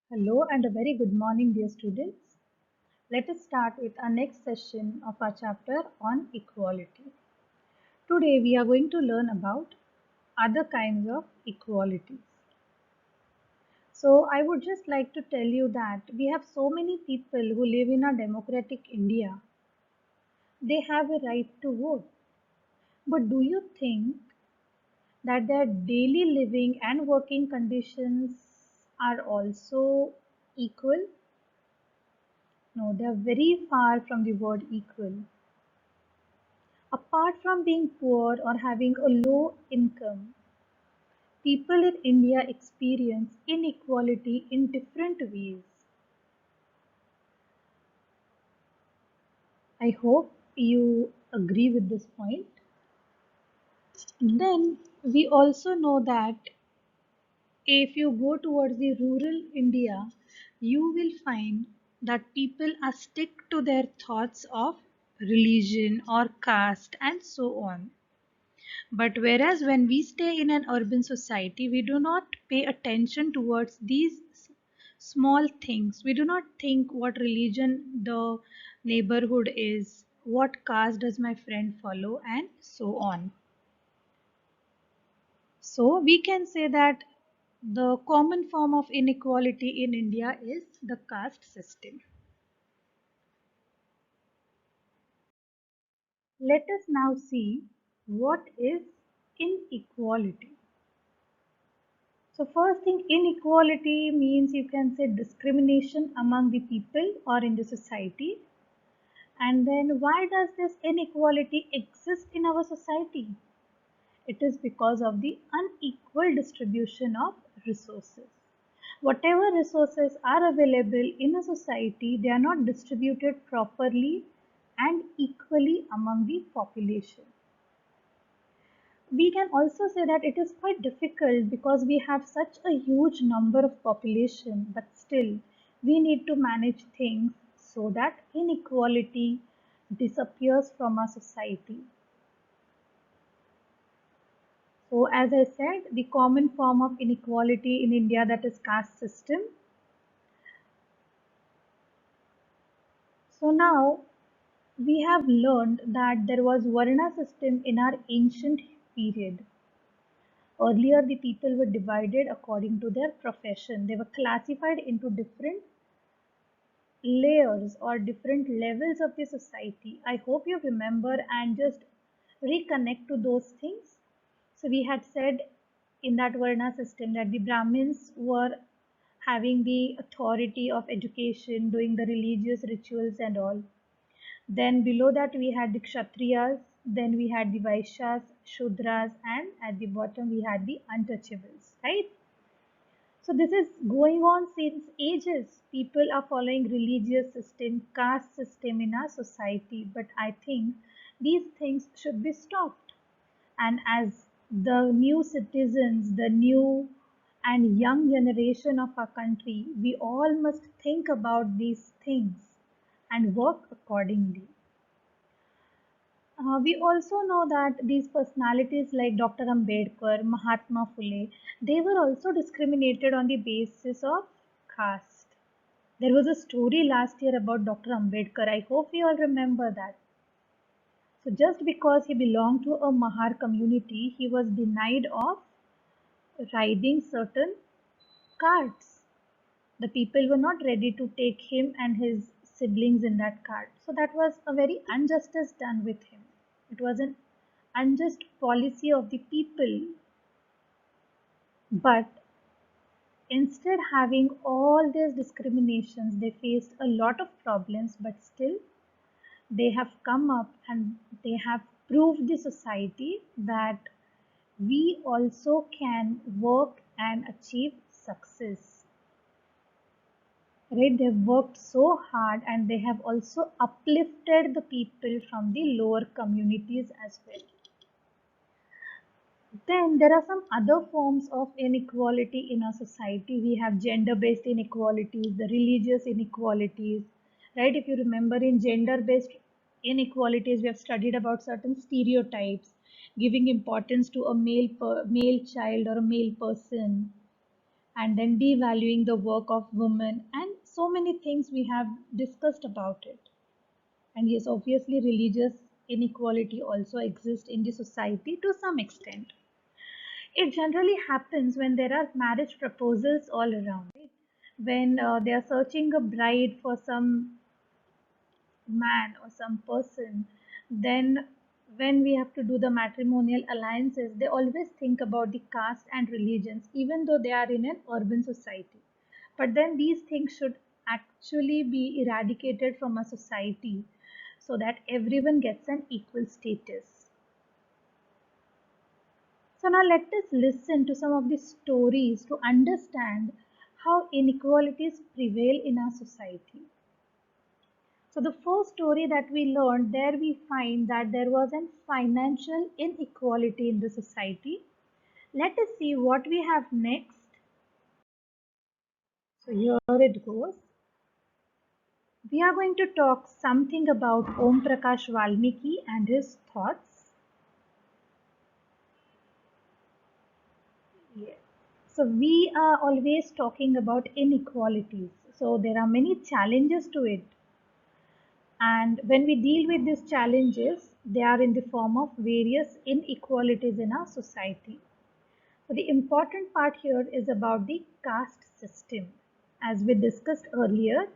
Hello and a very good morning, dear students. Let us start with our next session of our chapter on equality. Today we are going to learn about other kinds of equalities. So I would just like to tell you that we have so many people who live in a democratic India. They have a right to vote. But do you think that their daily living and working conditions are also equal? No, they are very far from the word equal. Apart from being poor or having a low income, people in India experience inequality in different ways. I hope you agree with this point. Then we also know that if you go towards the rural India, you will find that people are stick to their thoughts of religion or caste and so on. But whereas when we stay in an urban society, we do not pay attention towards these small things. We do not think what religion the neighborhood is, what caste does my friend follow, and so on. So we can say that the common form of inequality in India is the caste system. Let us now see what is inequality. So first thing, inequality means you can say discrimination among the people or in the society. And then why does this inequality exist in our society? It is because of the unequal distribution of resources. Whatever resources are available in a society, they are not distributed properly and equally among the population. We can also say that it is quite difficult because we have such a huge number of population, but still we need to manage things so that inequality disappears from our society. So as I said, the common form of inequality in India, that is caste system. So now we have learned that there was Varna system in our ancient period. Earlier, the people were divided according to their profession. They were classified into different layers or different levels of the society. I hope you remember and just reconnect to those things. So, we had said in that Varna system that the Brahmins were having the authority of education, doing the religious rituals and all. Then below that we had the Kshatriyas, then we had the Vaishyas, Shudras, and at the bottom we had the untouchables, right? So this is going on since ages. People are following religious system, caste system in our society, but I think these things should be stopped. And as the new citizens, the new and young generation of our country, we all must think about these things and work accordingly. We also know that these personalities like Dr. Ambedkar, Mahatma Phule, they were also discriminated on the basis of caste. There was a story last year about Dr. Ambedkar. I hope you all remember that. So just because he belonged to a Mahar community, he was denied of riding certain carts. The people were not ready to take him and his siblings in that cart. So that was a very injustice done with him. It was an unjust policy of the people. But instead having all these discriminations, they faced a lot of problems, but still they have come up and they have proved the society that we also can work and achieve success. Right? They've worked so hard and they have also uplifted the people from the lower communities as well. Then there are some other forms of inequality in our society. We have gender-based inequalities, the religious inequalities, right? If you remember in gender-based inequalities, we have studied about certain stereotypes, giving importance to a male child or a male person, and then devaluing the work of women, and so many things we have discussed about it. And yes, obviously, religious inequality also exists in the society to some extent. It generally happens when there are marriage proposals all around, right? When they are searching a bride for some man or some person, then when we have to do the matrimonial alliances, they always think about the caste and religions, even though they are in an urban society. But then these things should actually be eradicated from a society so that everyone gets an equal status. So now let us listen to some of the stories to understand how inequalities prevail in our society. So the first story that we learned, there we find that there was a financial inequality in the society. Let us see what we have next. So here it goes. We are going to talk something about Om Prakash Valmiki and his thoughts. Yes. So we are always talking about inequalities. So there are many challenges to it. And when we deal with these challenges, they are in the form of various inequalities in our society. So the important part here is about the caste system. As we discussed earlier,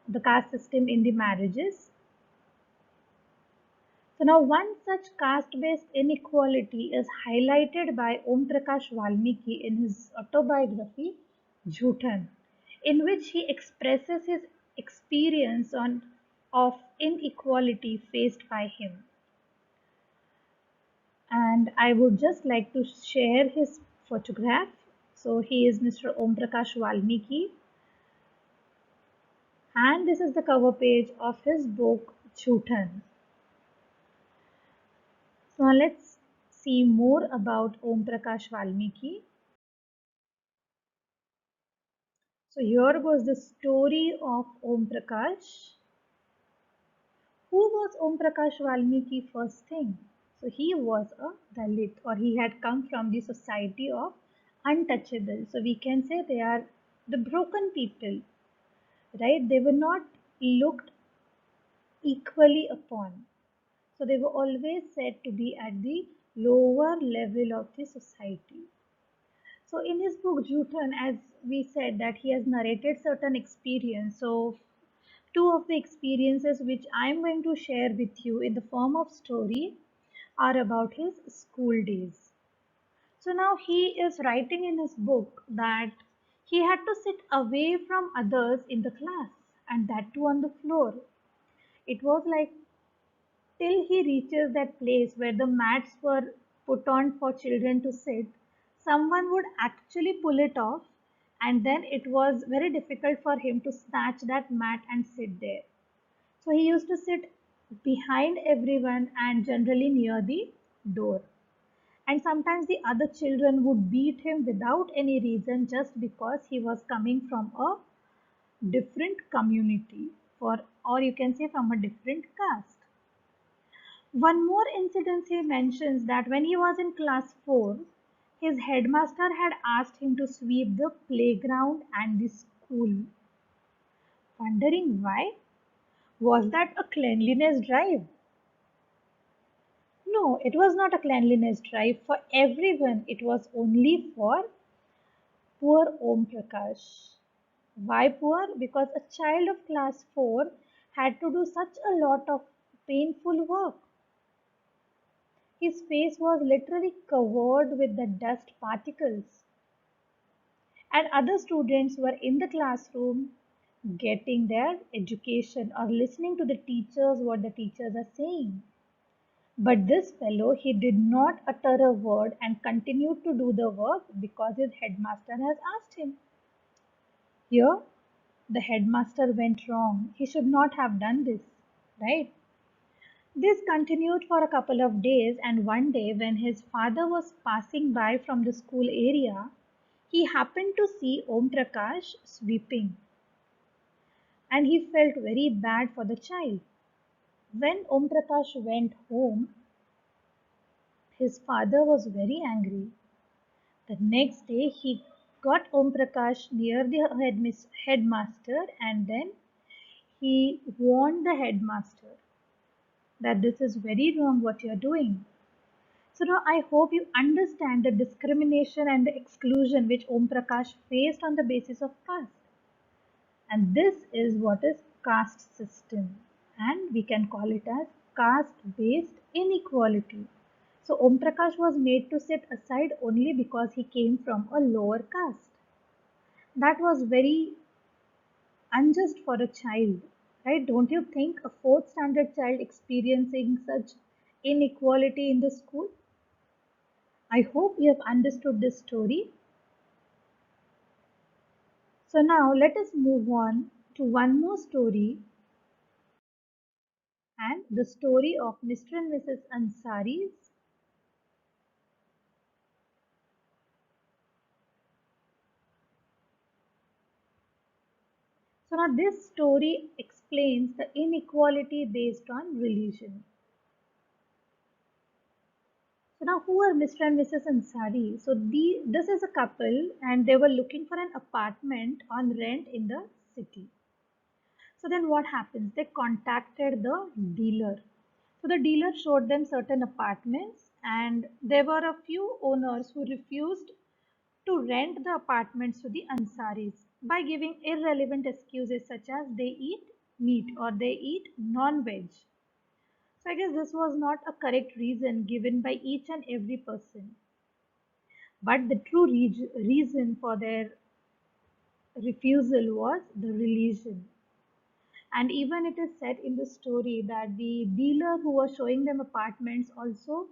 the caste system in the marriages. So now one such caste-based inequality is highlighted by Om Prakash Valmiki in his autobiography, Jhutan, in which he expresses his experience of inequality faced by him. And I would just like to share his photograph. So he is Mr. Om Prakash Valmiki, and this is the cover page of his book Jhutan. So now let's see more about Om Prakash Valmiki. So here goes the story of Om Prakash. Who was Om Prakash Valmiki first thing? So he was a Dalit, or he had come from the society of untouchable. So we can say they are the broken people, right? They were not looked equally upon. So they were always said to be at the lower level of the society. So in his book Jhutan, as we said that he has narrated certain experience. So two of the experiences which I am going to share with you in the form of story are about his school days. So now he is writing in his book that he had to sit away from others in the class, and that too on the floor. It was like till he reaches that place where the mats were put on for children to sit, someone would actually pull it off, and then it was very difficult for him to snatch that mat and sit there. So he used to sit behind everyone and generally near the door. And sometimes the other children would beat him without any reason just because he was coming from a different community, or you can say from a different caste. One more incident he mentions that when he was in class 4, his headmaster had asked him to sweep the playground and the school. Wondering why? Was that a cleanliness drive? No, it was not a cleanliness drive for everyone. It was only for poor Om Prakash. Why poor? Because a child of class 4 had to do such a lot of painful work. His face was literally covered with the dust particles, and other students were in the classroom getting their education or listening to the teachers what the teachers are saying. But this fellow, he did not utter a word and continued to do the work because his headmaster has asked him. Here, the headmaster went wrong. He should not have done this, right? This continued for a couple of days, and one day, when his father was passing by from the school area, he happened to see Om Prakash sweeping, and he felt very bad for the child. When Om Prakash went home, his father was very angry. The next day, he got Om Prakash near the headmaster, and then he warned the headmaster that this is very wrong what you're doing. So now I hope you understand the discrimination and the exclusion which Om Prakash faced on the basis of caste. And this is what is caste system, and we can call it as caste based inequality. So Om Prakash was made to sit aside only because he came from a lower caste. That was very unjust for a child, right? Don't you think a fourth standard child experiencing such inequality in the school? I hope you have understood this story. So now let us move on to one more story, and the story of Mr. and Mrs. Ansari's. So now this story explains the inequality based on religion. So now who are Mr. and Mrs. Ansari? So this is a couple and they were looking for an apartment on rent in the city. So then what happens? They contacted the dealer. So the dealer showed them certain apartments, and there were a few owners who refused to rent the apartments to the Ansaris by giving irrelevant excuses such as they eat meat or they eat non-veg. So I guess this was not a correct reason given by each and every person. But the true reason for their refusal was the religion. And even it is said in the story that the dealer who was showing them apartments also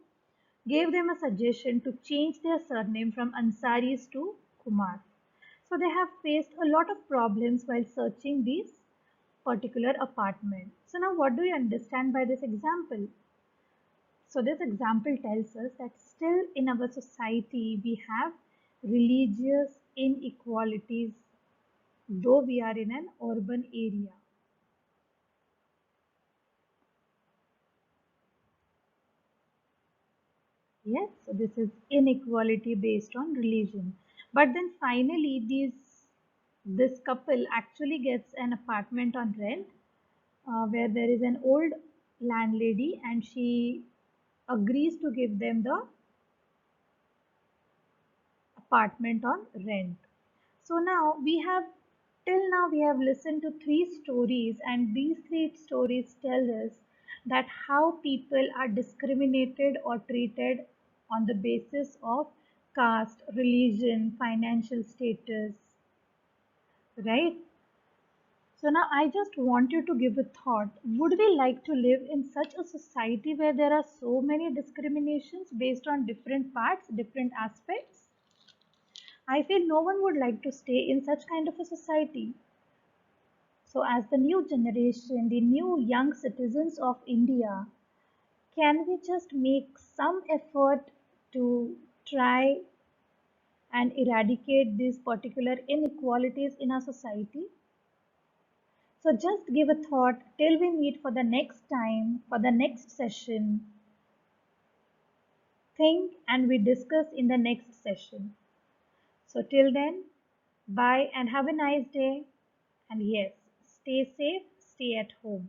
gave them a suggestion to change their surname from Ansaris to Kumar. So they have faced a lot of problems while searching these particular apartment. So now what do you understand by this example? So this example tells us that still in our society we have religious inequalities, though we are in an urban area. Yes, so this is inequality based on religion. But then finally this couple actually gets an apartment on rent, where there is an old landlady and she agrees to give them the apartment on rent. So now till now we have listened to three stories, and these three stories tell us that how people are discriminated or treated on the basis of caste, religion, financial status, right? So now I just want you to give a thought. Would we like to live in such a society where there are so many discriminations based on different parts, different aspects? I feel no one would like to stay in such kind of a society. So as the new generation, the new young citizens of India, can we just make some effort to try and eradicate these particular inequalities in our society? So just give a thought till we meet for the next time, for the next session. Think and we discuss in the next session. So till then, bye and have a nice day. And yes, stay safe, stay at home.